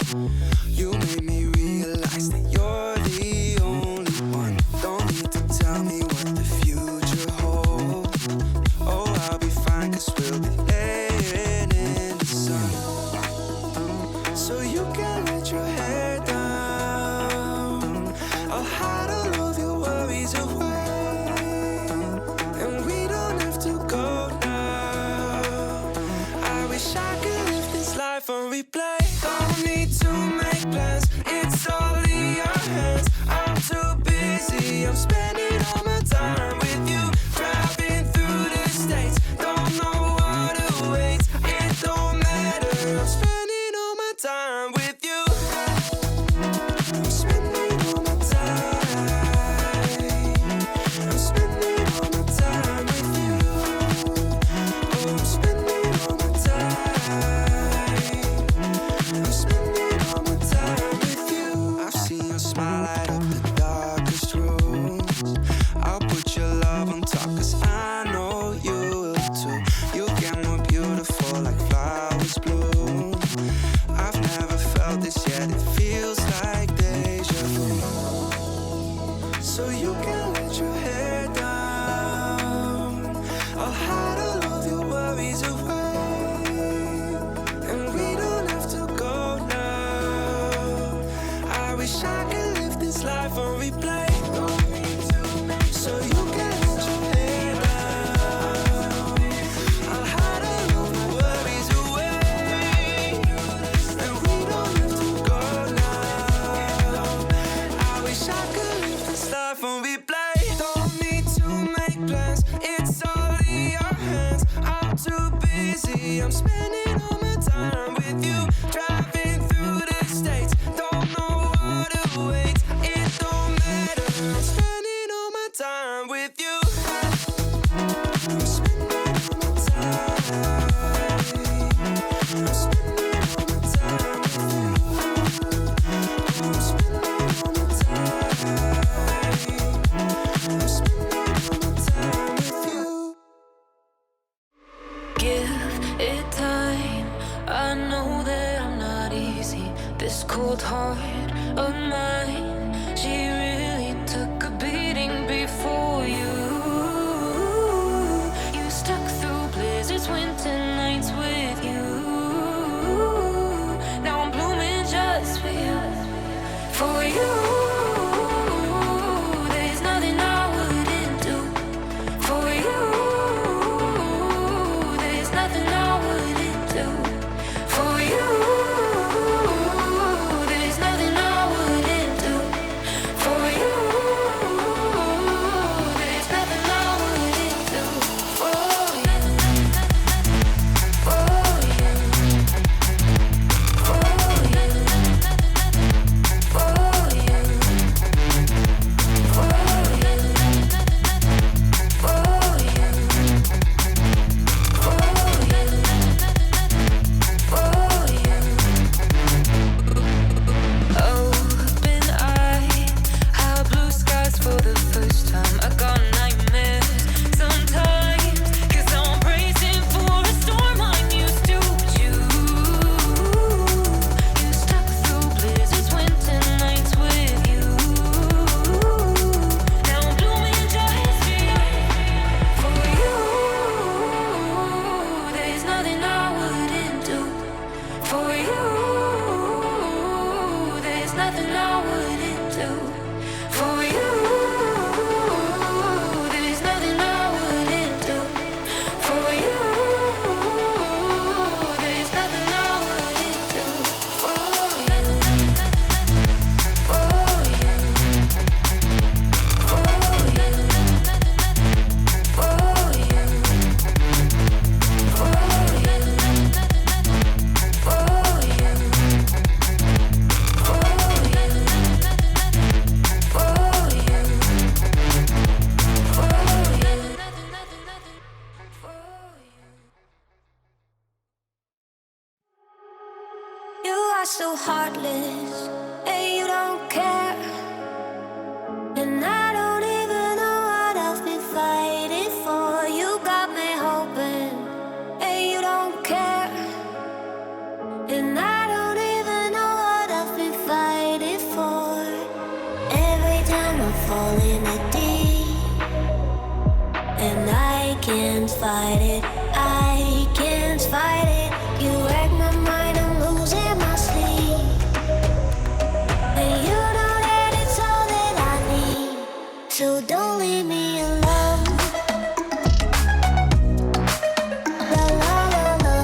You made me realize that you're the only one. Don't need to tell me what the future holds. Oh, I'll be fine, 'cause we'll be laying in the sun. So you can let your hair down. I'll hide all of your worries away, and we don't have to go now. I wish I could live this life on replay. Don't need to make plans, it's all in your hands. I'm too busy, I'm spending all my time with you. Driving through the states, don't know what awaits. It don't matter, I'm spending all my time with you. I'm spending all my time. I'm spending all my time with you. Oh, I'm spending all my time. I'm spending all my time with you. I've seen your smile light up the darkest rooms. I'll put your love on top, 'cause I know you will too. You get more beautiful like flowers bloom. I've never felt this yet, it feels like deja vu. So you can let your hair down. I'll hide all of your worries away, and we don't have to go now. I wish I could live this life on replay. So you can let your hair down. I'll hide all of your worries away, and we don't have to go now. I wish I could live this life on replay. Don't need to make plans, it's all in your hands. I'm too busy, I'm spending all my time with you. Driving through the states, don't know what awaits. It don't matter, I'm spending all my time with you. I'm spending all my time. I'm spending all my time with you. I'm spending all my time. I'm spending all my time with you. Give it time. I know that I'm not easy. This cold heart of mine can't fight it. I can't fight it. You wreck my mind, I'm losing my sleep. And you know that it's all that I need. So don't leave me alone. La la la la.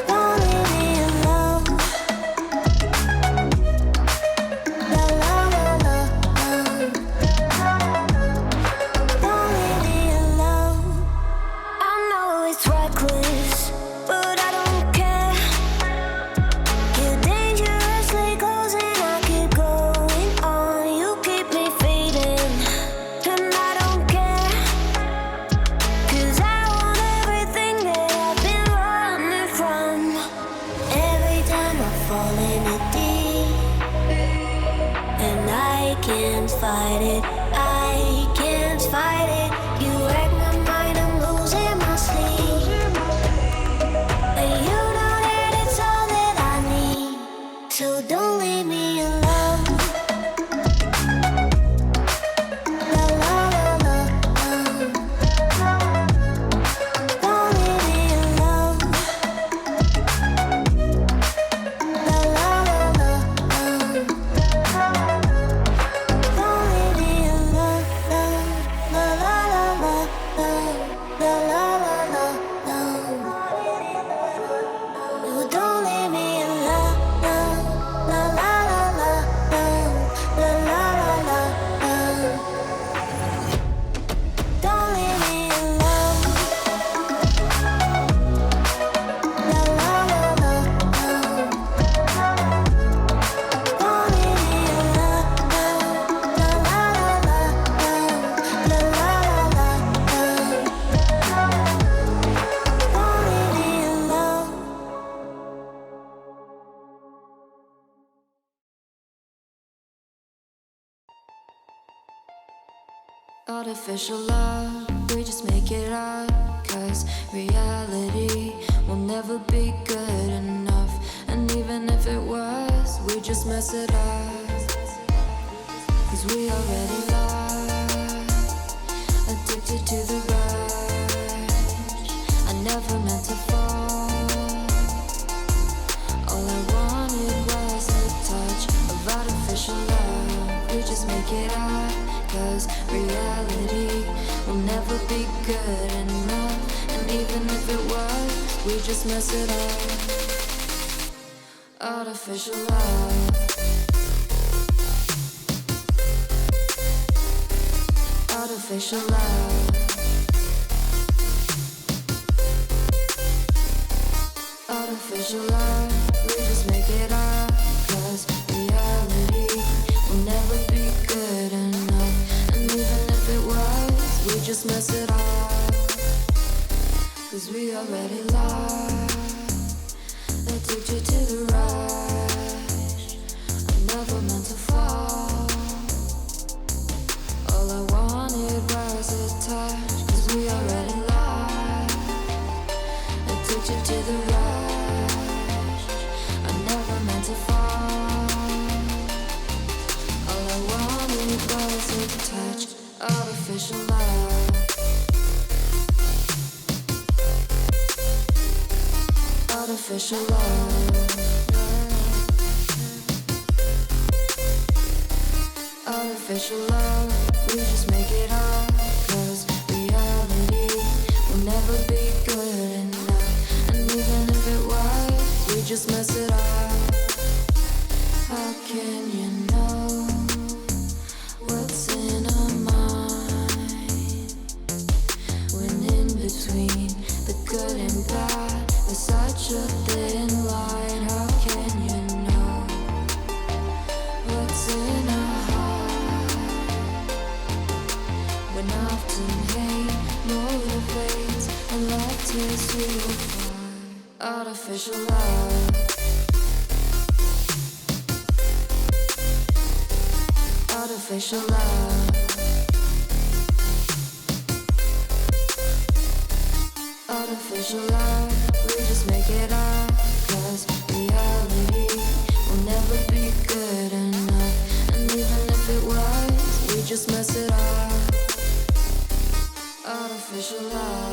Don't leave me alone. La la la la. Don't leave me alone. I know it's reckless, but I don't care. You're dangerously close and I keep going on. You keep me fading, and I don't care. 'Cause I want everything that I've been running from. Every time I fall in it deep, and I can't fight it. I can't fight it. You wreck my mind, I'm losing my sleep. And you know that it's all that I need. So don't leave me alone. La la la la. Don't leave me alone. La la la la. Don't leave me alone. La la la la. La la la la. No, don't leave me alone. La la la la. La la la la. Don't leave me alone. La la la la. Don't leave me alone. La la la la. La la la la. Don't leave me alone. Artificial love, we just make it up. 'Cause reality will never be good enough. And even if it was, we just mess it up. 'Cause we already lost, addicted to the rush. I never meant to fall. All I wanted was a touch of artificial love. We just make it up. 'Cause reality will never be good enough. And even if it was, we just mess it up. Artificial love. Artificial love. Artificial love. We just make it up. 'Cause reality will never be good enough. And even if it was, we just mess it up. 'Cause we already lost, addicted to the rush. I never meant to fall. All I wanted was a touch. 'Cause we already lost, addicted to the rush. I never meant to fall. All I wanted was a touch. Artificial love. Artificial love. Artificial love. We just make it up. 'Cause reality will never be good enough. And even if it was, we just mess it up. How can you know what's in our mind? When in between the good and bad, there's such a thin line. How can you know what's in our heart? When often hate motivates and love tears you apart. Artificial love. Artificial love. Artificial love. We just make it up. 'Cause reality will never be good enough. And even if it was, we just mess it up. artificial love.